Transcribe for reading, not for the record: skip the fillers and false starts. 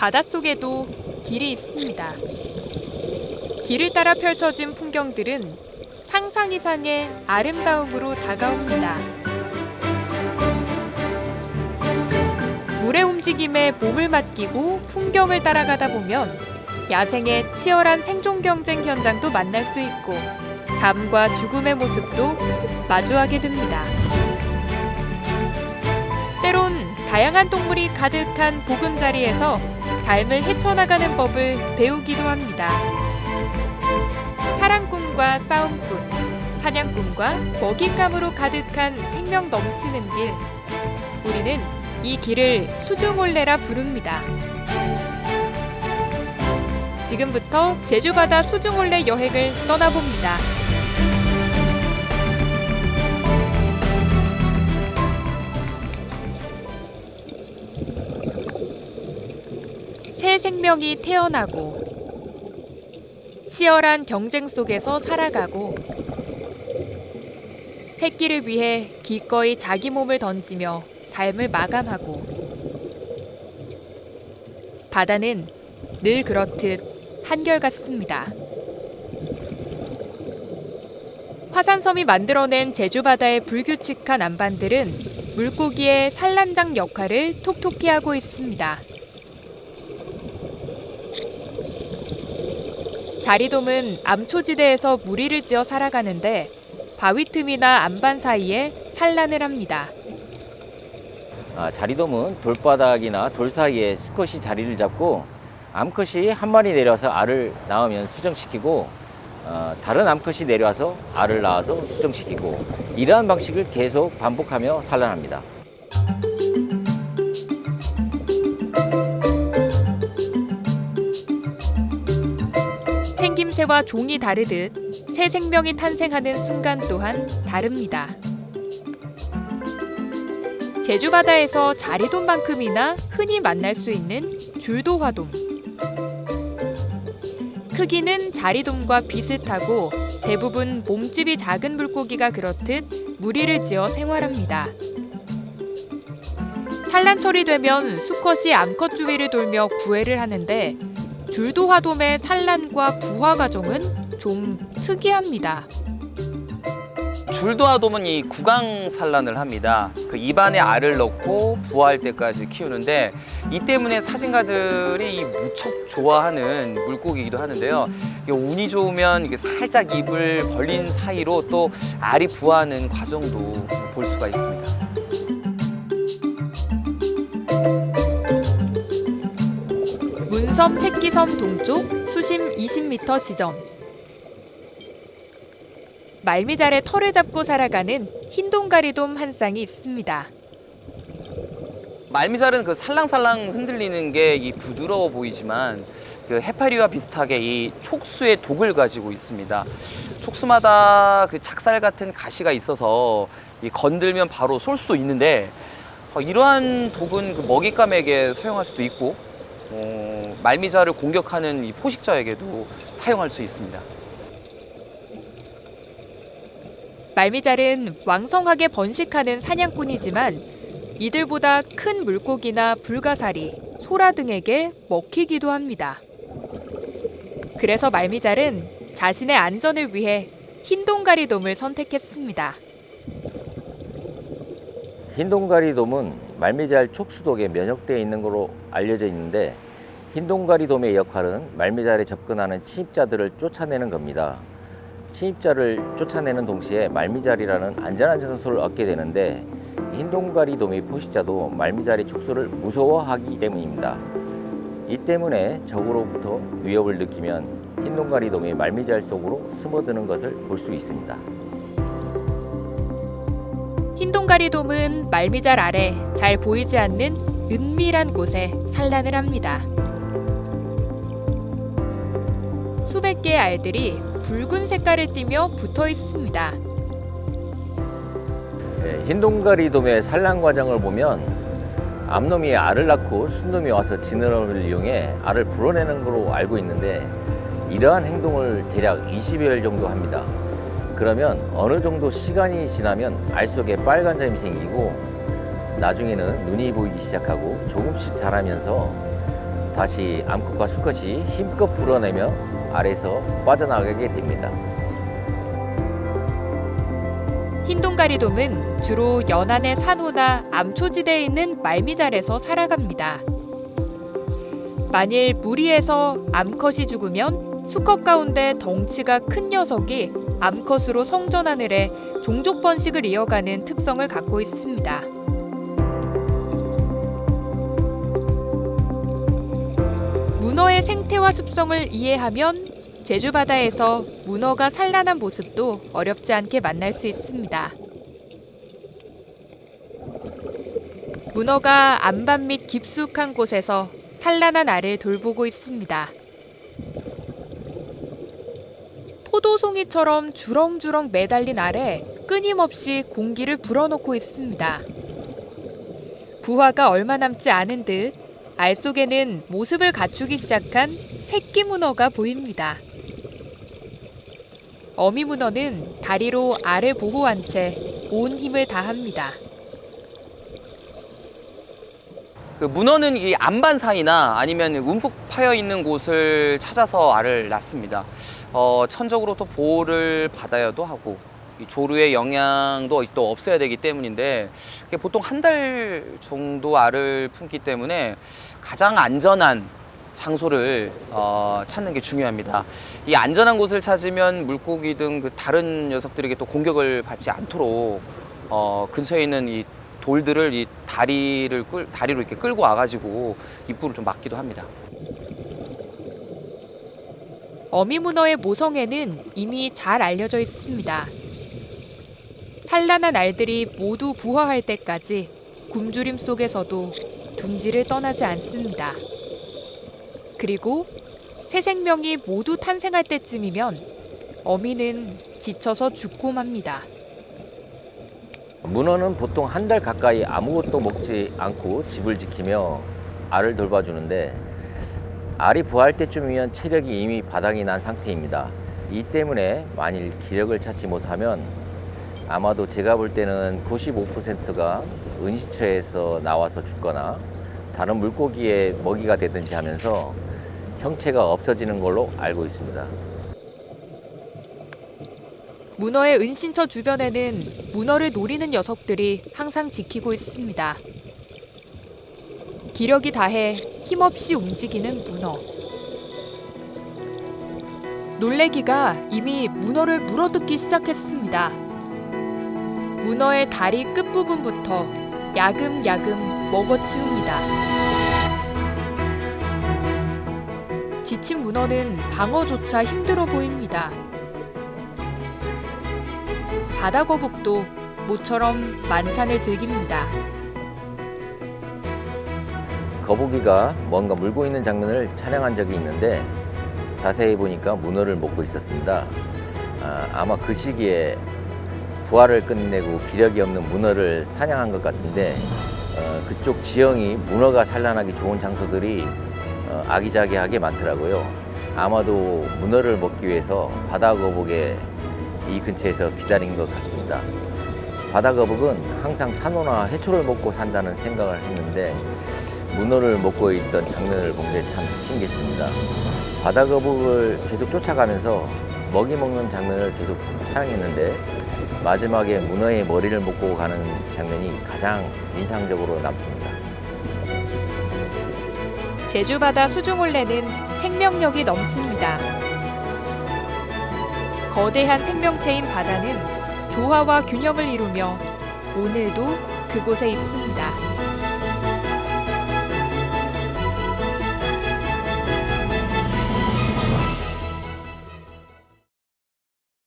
바닷속에도 길이 있습니다. 길을 따라 펼쳐진 풍경들은 상상 이상의 아름다움으로 다가옵니다. 물의 움직임에 몸을 맡기고 풍경을 따라가다 보면 야생의 치열한 생존 경쟁 현장도 만날 수 있고 삶과 죽음의 모습도 마주하게 됩니다. 때론 다양한 동물이 가득한 보금자리에서 삶을 헤쳐나가는 법을 배우기도 합니다. 사랑꾼과 싸움꾼, 사냥꾼과 먹잇감으로 가득한 생명 넘치는 길. 우리는 이 길을 수중올레라 부릅니다. 지금부터 제주바다 수중올레 여행을 떠나봅니다. 새 생명이 태어나고 치열한 경쟁 속에서 살아가고 새끼를 위해 기꺼이 자기 몸을 던지며 삶을 마감하고 바다는 늘 그렇듯 한결같습니다. 화산섬이 만들어낸 제주바다의 불규칙한 안반들은 물고기의 산란장 역할을 톡톡히 하고 있습니다. 자리돔은 암초지대에서 무리를 지어 살아가는데 바위 틈이나 안반 사이에 산란을 합니다. 자리돔은 돌바닥이나 돌 사이에 수컷이 자리를 잡고 암컷이 한 마리 내려와서 알을 낳으면 수정시키고 다른 암컷이 내려와서 알을 낳아서 수정시키고 이러한 방식을 계속 반복하며 산란합니다. 생김새와 종이 다르듯 새 생명이 탄생하는 순간 또한 다릅니다. 제주바다에서 자리돔만큼이나 흔히 만날 수 있는 줄도화돔. 크기는 자리돔과 비슷하고 대부분 몸집이 작은 물고기가 그렇듯 무리를 지어 생활합니다. 산란철이 되면 수컷이 암컷 주위를 돌며 구애를 하는데 줄도화돔의 산란과 부화 과정은 좀 특이합니다. 줄도화돔은 이 구강 산란을 합니다. 그 입안에 알을 넣고 부화할 때까지 키우는데 이 때문에 사진가들이 이 무척 좋아하는 물고기이기도 하는데요. 운이 좋으면 이게 살짝 입을 벌린 사이로 또 알이 부화하는 과정도 볼 수가 있습니다. 문섬 새끼섬 동쪽 수심 20m 지점. 말미잘에 털을 잡고 살아가는 흰동가리돔 한 쌍이 있습니다. 말미잘은 그 살랑살랑 흔들리는 게 이 부드러워 보이지만 그 해파리와 비슷하게 이 촉수의 독을 가지고 있습니다. 촉수마다 그 작살 같은 가시가 있어서 이 건들면 바로 쏠 수도 있는데 이러한 독은 그 먹잇감에게 사용할 수도 있고 말미잘을 공격하는 이 포식자에게도 사용할 수 있습니다. 말미잘은 왕성하게 번식하는 사냥꾼이지만 이들보다 큰 물고기나 불가사리, 소라 등에게 먹히기도 합니다. 그래서 말미잘은 자신의 안전을 위해 흰동가리돔을 선택했습니다. 흰동가리돔은 말미잘 촉수독에 면역되어 있는 것으로 알려져 있는데 흰동가리돔의 역할은 말미잘에 접근하는 침입자들을 쫓아내는 겁니다. 침입자를 쫓아내는 동시에 말미잘이라는 안전한 장소를 얻게 되는데 흰동가리돔의 포식자도 말미잘의 촉수를 무서워하기 때문입니다. 이 때문에 적으로부터 위협을 느끼면 흰동가리돔이 말미잘 속으로 숨어드는 것을 볼 수 있습니다. 흰동가리돔은 말미잘 아래 잘 보이지 않는 은밀한 곳에 산란을 합니다. 수백 개의 알들이 붉은 색깔을 띠며 붙어 있습니다. 흰동가리돔의 산란 과정을 보면 암놈이 알을 낳고 순놈이 와서 지느러미를 이용해 알을 불어내는 걸로 알고 있는데 이러한 행동을 대략 20여일 정도 합니다. 그러면 어느 정도 시간이 지나면 알 속에 빨간 점이 생기고 나중에는 눈이 보이기 시작하고 조금씩 자라면서 다시 암컷과 수컷이 힘껏 불어내며 알에서 빠져나가게 됩니다. 흰동가리돔은 주로 연안의 산호나 암초지대에 있는 말미잘에서 살아갑니다. 만일 무리해서 암컷이 죽으면 수컷 가운데 덩치가 큰 녀석이 암컷으로 성전하늘에 종족 번식을 이어가는 특성을 갖고 있습니다. 문어의 생태와 습성을 이해하면 제주 바다에서 문어가 산란한 모습도 어렵지 않게 만날 수 있습니다. 문어가 안반 및 깊숙한 곳에서 산란한 알을 돌보고 있습니다. 포도송이처럼 주렁주렁 매달린 알에 끊임없이 공기를 불어넣고 있습니다. 부화가 얼마 남지 않은 듯 알 속에는 모습을 갖추기 시작한 새끼 문어가 보입니다. 어미 문어는 다리로 알을 보호한 채 온 힘을 다합니다. 그 문어는 이 안반 사이나 아니면 움푹 파여 있는 곳을 찾아서 알을 낳습니다. 천적으로 또 보호를 받아야도 하고 이 조류의 영향도 또 없애야 되기 때문인데 보통 한 달 정도 알을 품기 때문에 가장 안전한 장소를 찾는 게 중요합니다. 이 안전한 곳을 찾으면 물고기 등 그 다른 녀석들에게 또 공격을 받지 않도록 근처에 있는 이 돌들을 이 다리로 이렇게 끌고 와가지고 입구를 좀 막기도 합니다. 어미 문어의 모성애는 이미 잘 알려져 있습니다. 산란한 알들이 모두 부화할 때까지 굶주림 속에서도 둥지를 떠나지 않습니다. 그리고 새 생명이 모두 탄생할 때쯤이면 어미는 지쳐서 죽고 맙니다. 문어는 보통 한 달 가까이 아무것도 먹지 않고 집을 지키며 알을 돌봐주는데 알이 부화할 때쯤이면 체력이 이미 바닥이 난 상태입니다. 이 때문에 만일 기력을 찾지 못하면 아마도 제가 볼 때는 95%가 은시처에서 나와서 죽거나 다른 물고기의 먹이가 되든지 하면서 형체가 없어지는 걸로 알고 있습니다. 문어의 은신처 주변에는 문어를 노리는 녀석들이 항상 지키고 있습니다. 기력이 다해 힘없이 움직이는 문어. 놀래기가 이미 문어를 물어뜯기 시작했습니다. 문어의 다리 끝부분부터 야금야금 먹어치웁니다. 지친 문어는 방어조차 힘들어 보입니다. 바다거북도 모처럼 만찬을 즐깁니다. 거북이가 뭔가 물고 있는 장면을 촬영한 적이 있는데 자세히 보니까 문어를 먹고 있었습니다. 아마 그 시기에 부화를 끝내고 기력이 없는 문어를 사냥한 것 같은데 그쪽 지형이 문어가 산란하기 좋은 장소들이 아기자기하게 많더라고요. 아마도 문어를 먹기 위해서 바다거북의 이 근처에서 기다린 것 같습니다. 바다거북은 항상 산호나 해초를 먹고 산다는 생각을 했는데 문어를 먹고 있던 장면을 본 게 참 신기했습니다. 바다거북을 계속 쫓아가면서 먹이 먹는 장면을 계속 촬영했는데 마지막에 문어의 머리를 먹고 가는 장면이 가장 인상적으로 남습니다. 제주 바다 수중올레는 생명력이 넘칩니다. 거대한 생명체인 바다는 조화와 균형을 이루며 오늘도 그곳에 있습니다.